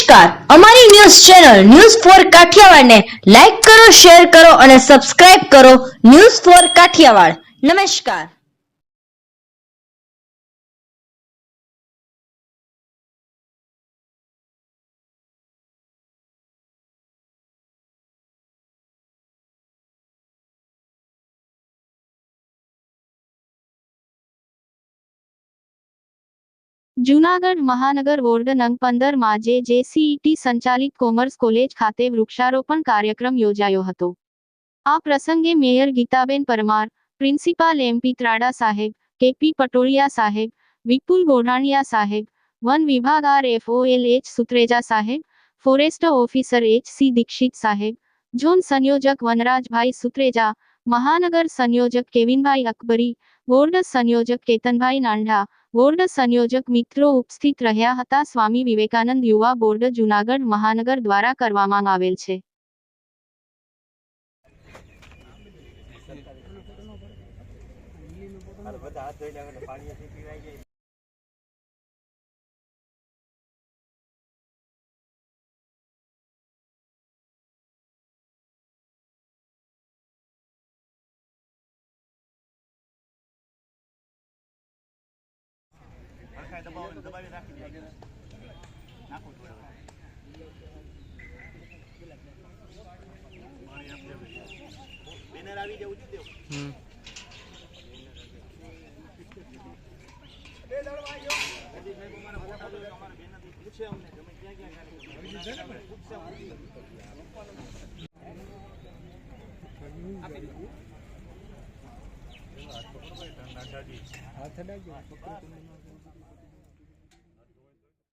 નમસ્કાર, અમારી news channel news for કાઠિયાવાડને લાઈક કરો, શેર કરો અને સબસ્ક્રાઇબ કરો. News for Kathiawad. નમસ્કાર. જૂનાગઢ મહાનગર વોર્ડ નંગ 15 માં જેસીઈટી સંચાલિત કોમર્સ કોલેજ ખાતે વૃક્ષારોપણ કાર્યક્રમ યોજાયો હતો. આ પ્રસંગે mayor Gitaben Parmar, principal MP Trada સાહેબ, કેપી પટોળિયા સાહેબ, વિપુલ ગોઢાણીયા સાહેબ, વન વિભાગ RFOL H સુત્રેજા સાહેબ, ફોરેસ્ટ ઓફિસર HC દીક્ષિત સાહેબ, ઝોન સંયોજક વનરાજભાઈ સુત્રેજા, મહાનગર સંયોજક કેવિનભાઈ અકબરી, વોર્ડ સંયોજક કેતનભાઈ નાંઢા, વોર્ડ સંયોજક મિત્રો ઉપસ્થિત રહ્યા હતા. સ્વામી વિવેકાનંદ યુવા બોર્ડ જૂનાગઢ મહાનગર દ્વારા કરવામાં આવેલ છે. દબાવી રાખી દે નાખો બેનર આવી જવું જોઈએ. પૂછે અમને તમે ક્યાં ક્યાં